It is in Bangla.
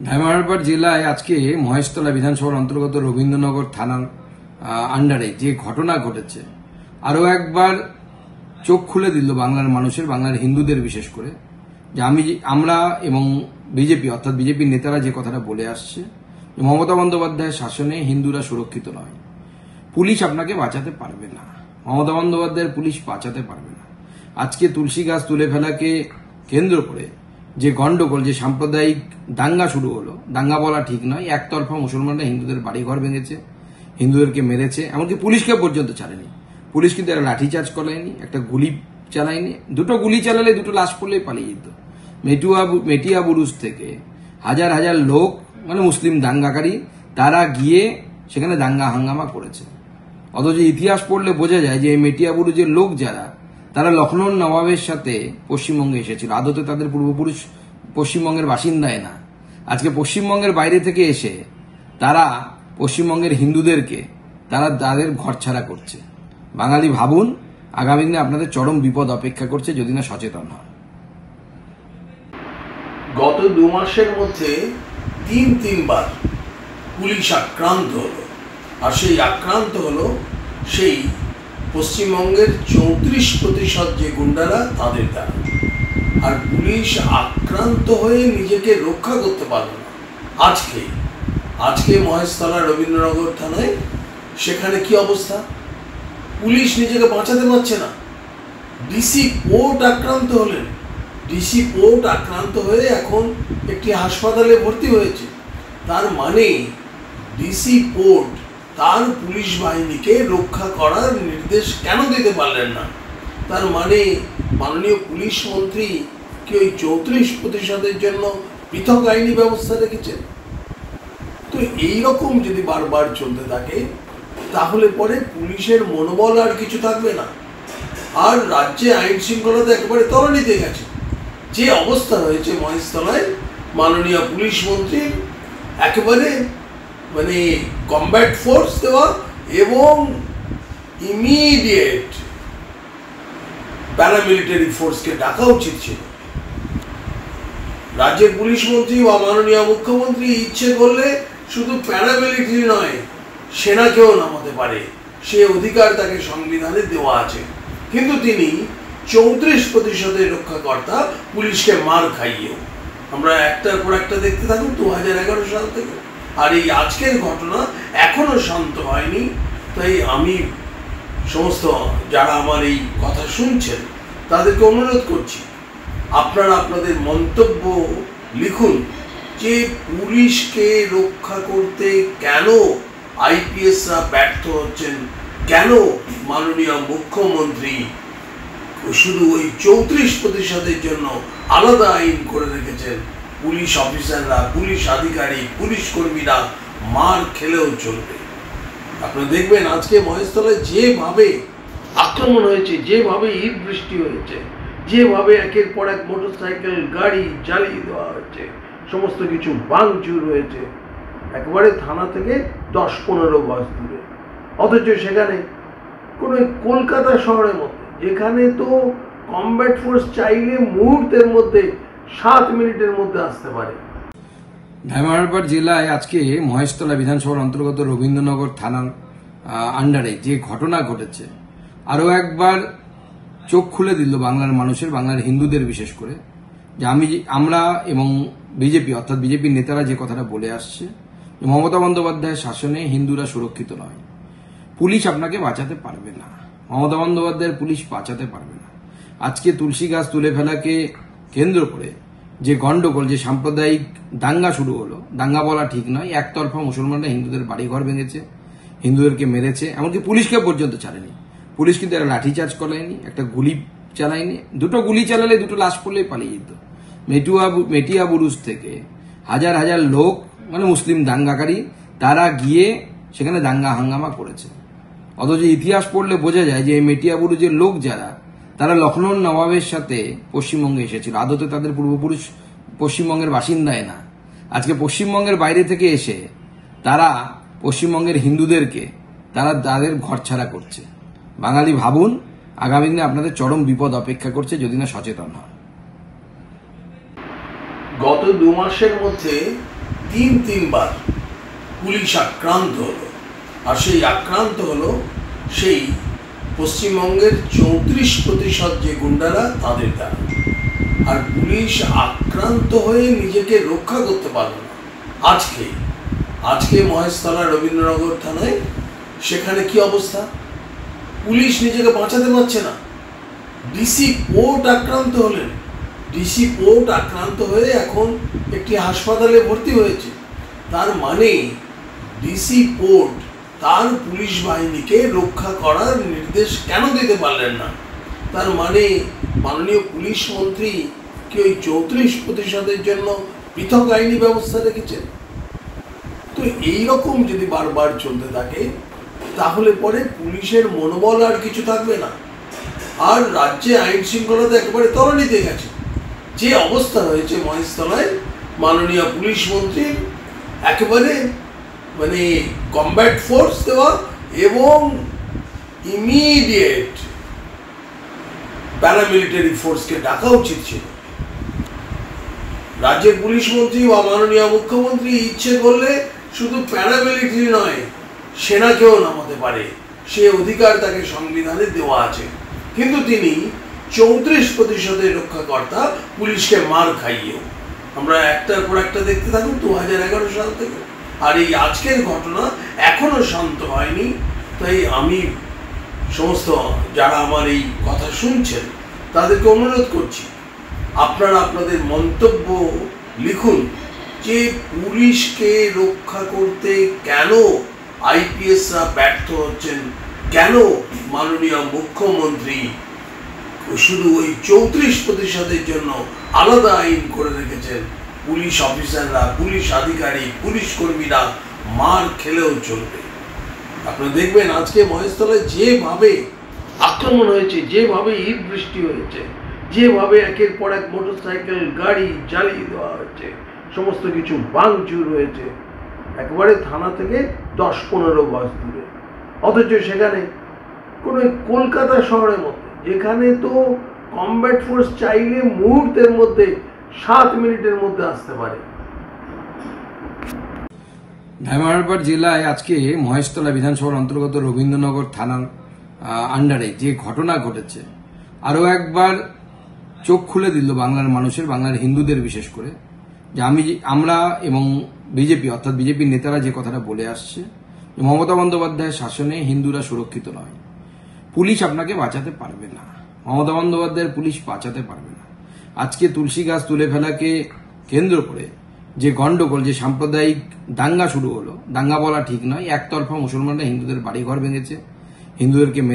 ধামরাইপাড় জেলায় আজকে মহেশতলা বিধানসভার অন্তর্গত রবীন্দ্রনগর থানার আন্ডারে যে ঘটনা ঘটেছে আরো একবার চোখ খুলে দিল বাংলার মানুষের, বাংলার হিন্দুদের বিশেষ করে, যে আমরা এবং বিজেপি অর্থাৎ বিজেপির নেতারা যে কথাটা বলে আসছে, মমতা বন্দ্যোপাধ্যায়ের শাসনে হিন্দুরা সুরক্ষিত নয়, পুলিশ আপনাকে বাঁচাতে পারবে না, মমতা বন্দ্যোপাধ্যায়ের পুলিশ বাঁচাতে পারবে না। আজকে তুলসী গাছ তুলে ফেলাকে কেন্দ্র করে যে গন্ডগোল, যে সাম্প্রদায়িক দাঙ্গা শুরু হলো, দাঙ্গা বলা ঠিক নয়, একতরফা মুসলমানরা হিন্দুদের বাড়িঘর ভেঙেছে, হিন্দুদেরকে মেরেছে, এমনকি পুলিশকে পর্যন্ত ছাড়েনি। পুলিশ কিন্তু একটা লাঠিচার্জ করায়নি, একটা গুলি চালায়নি, দুটো গুলি চালালে দুটো লাশ পড়লেই পালিয়ে যেত। মেটিয়া বুরুজ থেকে হাজার হাজার লোক, মানে মুসলিম দাঙ্গাকারী, তারা গিয়ে সেখানে দাঙ্গা হাঙ্গামা করেছে। অথচ ইতিহাস পড়লে বোঝা যায় যে মেটিয়া বুরুজের লোক যারা, তারা লখনৌর নবাবের সাথে পশ্চিমবঙ্গে এসেছিল, আদতে তাদের পূর্বপুরুষ পশ্চিমবঙ্গের বাসিন্দায় না। আজকে পশ্চিমবঙ্গের বাইরে থেকে এসে তারা পশ্চিমবঙ্গের হিন্দুদেরকে তাদের ঘরছাড়া করছে। বাঙালি ভাবুন, আগামী দিনে আপনাদের চরম বিপদ অপেক্ষা করছে যদি না সচেতন হন। গত 2 মাসের মধ্যে তিনবার পুলিশ আক্রান্ত হলো, আর সেই আক্রান্ত হলো সেই পশ্চিমবঙ্গের 34% যে গুন্ডারা, তাদের দ্বারা। আর পুলিশ আক্রান্ত হয়ে নিজেকে রক্ষা করতে পারল না। আজকে মহেশতলা রবীন্দ্রনগর থানায় সেখানে কি অবস্থা, পুলিশ নিজেকে বাঁচাতে পারছে না। ডিসি পোর্ট আক্রান্ত হলেন, ডিসি পোর্ট আক্রান্ত হয়ে এখন একটি হাসপাতালে ভর্তি হয়েছে। তার মানে ডিসি পোর্ট তার পুলিশ বাহিনীকে রক্ষা করার নির্দেশ কেন দিতে পারলেন না? তার মানে মাননীয় পুলিশ মন্ত্রী কি ওই 34%-এর জন্য পৃথক আইনি ব্যবস্থা রেখেছেন? তো এইরকম যদি বারবার চলতে থাকে তাহলে পরে পুলিশের মনোবল আর কিছু থাকবে না, আর রাজ্যে আইন শৃঙ্খলাতে একেবারে তলানিতে গেছে। যে অবস্থা হয়েছে মহেশতলায়, মাননীয় পুলিশ মন্ত্রীর একেবারে মানে কমব্যাট ফোর্স দেওয়া এবং ইমিডিয়েট প্যারামিলিটারি ফোর্সকে ডাকা উচিত ছিল। রাজ্যের পুলিশ মন্ত্রী বা মাননীয় মুখ্যমন্ত্রী ইচ্ছে করলে শুধু প্যারামিলিটারি নয়, সেনাকেও নামাতে পারে, সে অধিকার তাকে সংবিধানে দেওয়া আছে। কিন্তু তিনি 34%-এর রক্ষাকর্তা পুলিশকে মার খাইয়েও। আমরা একটার পর একটা দেখতে থাকুন 2011 সাল থেকে, আর এই আজকের ঘটনা এখনো শান্ত হয়নি। তাই আমি সমস্ত যারা আমার এই কথা শুনছেন তাদেরকে অনুরোধ করছি, আপনারা আপনাদের মন্তব্য লিখুন যে পুলিশকে রক্ষা করতে কেন আইপিএসরা ব্যর্থ হচ্ছেন, কেন মাননীয় মুখ্যমন্ত্রী শুধু ওই 34%-এর জন্য আলাদা আইন করে রেখেছেন। পুলিশ অফিসাররা, পুলিশ আধিকারিক, পুলিশ কর্মীরা মার খেলেও চলবে। আপনারা দেখবেন আজকে মহেশতলায় যেভাবে আক্রমণ হয়েছে, যেভাবে ইট বৃষ্টি হয়েছে, যেভাবে একের পর এক মোটরসাইকেল গাড়ি জ্বালিয়ে দেওয়া হয়েছে, সমস্ত কিছু ভাঙচুর হয়েছে, একবারে থানা থেকে 10-15 গজ দূরে। অথচ সেখানে কোনো কলকাতা শহরের মধ্যে, যেখানে তো কমব্যাট ফোর্স চাইলে মুহূর্তের মধ্যে 7 মিনিটের মধ্যে আসতে পারে। ধামরাইপাড় জেলায় আজকে মহেশতলা বিধানসভার অন্তর্গত রবীন্দ্রনগর থানার আন্ডারে যে ঘটনা ঘটেছে আরো একবার চোখ খুলে দিল বাংলার মানুষের, বাংলার হিন্দুদের বিশেষ করে, যে আমরা এবং বিজেপি অর্থাৎ বিজেপির নেতারা যে কথাটা বলে আসছে, মমতা বন্দ্যোপাধ্যায়ের শাসনে হিন্দুরা সুরক্ষিত নয়, পুলিশ আপনাকে বাঁচাতে পারবে না, মমতা বন্দ্যোপাধ্যায়ের পুলিশ বাঁচাতে পারবে না। আজকে তুলসী গাছ তুলে ফেলাকে কেন্দ্র করে যে গন্ডগোল, যে সাম্প্রদায়িক দাঙ্গা শুরু হলো, দাঙ্গা বলা ঠিক নয়, একতরফা মুসলমানরা হিন্দুদের বাড়িঘর ভেঙেছে, হিন্দুদেরকে মেরেছে, এমনকি পুলিশকে পর্যন্ত ছাড়েনি। পুলিশ কিন্তু একটা লাঠিচার্জ করায়নি, একটা গুলি চালায়নি, দুটো গুলি চালালে দুটো লাশ পড়লেই পালিয়ে যেত। মেটিয়া বুরুজ থেকে হাজার হাজার লোক, মানে মুসলিম দাঙ্গাকারী, তারা গিয়ে সেখানে দাঙ্গা হাঙ্গামা করেছে। অথচ ইতিহাস পড়লে বোঝা যায় যে মেটিয়া বুরুজের লোক যারা, তারা লখনৌর নবাবের সাথে পশ্চিমবঙ্গে এসেছিল, আদতে তাদের পূর্বপুরুষ পশ্চিমবঙ্গের বাসিন্দায় না। আজকে পশ্চিমবঙ্গের বাইরে থেকে এসে তারা পশ্চিমবঙ্গের হিন্দুদেরকে তাদের ঘরছাড়া করছে। বাঙালি ভাবুন, আগামী দিনে আপনাদের চরম বিপদ অপেক্ষা করছে যদি না সচেতন হন। গত 2 মাসের মধ্যে তিনবার পুলিশ আক্রান্ত হলো, আর সেই আক্রান্ত হলো সেই পশ্চিমবঙ্গের 34% যে গুন্ডারা তাদের দ্বারা। আর পুলিশ আক্রান্ত হয়ে নিজেকে রক্ষা করতে পারল না। আজকে মহেশতলা রবীন্দ্রনগর থানায় সেখানে কি অবস্থা, পুলিশ নিজেকে বাঁচাতে পারছে না। ডিসি পোর্ট আক্রান্ত হলেন, ডিসি পোর্ট আক্রান্ত হয়ে এখন একটি হাসপাতালে ভর্তি হয়েছে। তার মানে ডিসি পোর্ট তার পুলিশ বাহিনীকে রক্ষা করার নির্দেশ কেন দিতে পারলেন না? তার মানে মাননীয় পুলিশ মন্ত্রী কি ওই 34%-এর জন্য পৃথক আইনি ব্যবস্থা রেখেছেন? তো এইরকম যদি বারবার চলতে থাকে তাহলে পরে পুলিশের মনোবল আর কিছু থাকবে না, আর রাজ্যে আইন শৃঙ্খলাতে একেবারে তলানিতে গেছে। যে অবস্থা হয়েছে মহেশতলায়, মাননীয় পুলিশ মন্ত্রীর একেবারে মানে কমব্যাট ফোর্স দেওয়া এবং ইমিডিয়েট প্যারামিলিটারি ফোর্সকে ডাকা উচিত ছিল। রাজ্যের পুলিশ মন্ত্রী বা মাননীয় মুখ্যমন্ত্রী ইচ্ছে করলে শুধু প্যারামিলিটারি নয়, সেনাকেও নামাতে পারে, সে অধিকার তাকে সংবিধানে দেওয়া আছে। কিন্তু তিনি 34%-এর রক্ষাকর্তা, পুলিশকে মার খাইয়েও। আমরা একটার পর একটা দেখতে থাকুন 2011 সাল থেকে, আর এই আজকের ঘটনা এখনো শান্ত হয়নি। তাই আমি সমস্ত যারা আমার এই কথা শুনছেন তাদেরকে অনুরোধ করছি, আপনারা আপনাদের মন্তব্য লিখুন যে পুলিশকে রক্ষা করতে কেন আইপিএসরা ব্যর্থ হচ্ছেন, কেন মাননীয় মুখ্যমন্ত্রী শুধু ওই 34%-এর জন্য আলাদা আইন করে রেখেছেন। পুলিশ অফিসাররা, পুলিশ আধিকারিক, পুলিশ কর্মীরা মার খেলেও চলবে। আপনারা দেখবেন আজকে মহেশতলায় যেভাবে আক্রমণ হয়েছে, যেভাবে ইট বৃষ্টি হয়েছে, যেভাবে একের পর এক মোটরসাইকেল গাড়ি জ্বালিয়ে দেওয়া হয়েছে, সমস্ত কিছু ভাঙচুর হয়েছে, একেবারে থানা থেকে 10-15 গজ দূরে। অথচ সেখানে কোনো কলকাতা শহরের মধ্যে, যেখানে তো কমব্যাট ফোর্স চাইলে মুহূর্তের মধ্যে 7 মিনিটের মধ্যে আসতে পারে। ধাইমারপাড় জেলায় আজকে মহেশতলা বিধানসভার অন্তর্গত রবীন্দ্রনগর থানার আন্ডারে যে ঘটনা ঘটেছে, আরো একবার চোখ খুলে দিল বাংলার মানুষের, বাংলার হিন্দুদের বিশেষ করে, যে আমরা এবং বিজেপি অর্থাৎ বিজেপির নেতারা যে কথাটা বলে আসছে, মমতা বন্দ্যোপাধ্যায়ের শাসনে হিন্দুরা সুরক্ষিত নয়, পুলিশ আপনাকে বাঁচাতে পারবে না, মমতা বন্দ্যোপাধ্যায়ের পুলিশ বাঁচাতে পারবে না। আজকে তুলসী গাছ তুলে ফেলাকে কেন্দ্র করে যে গন্ডগোল, যে সাম্প্রদায়িক দাঙ্গা শুরু হলো, দাঙ্গা বলা ঠিক নয়, একতরফা মুসলমানরা হিন্দুদের বাড়িঘর ভেঙেছে, হিন্দুদেরকে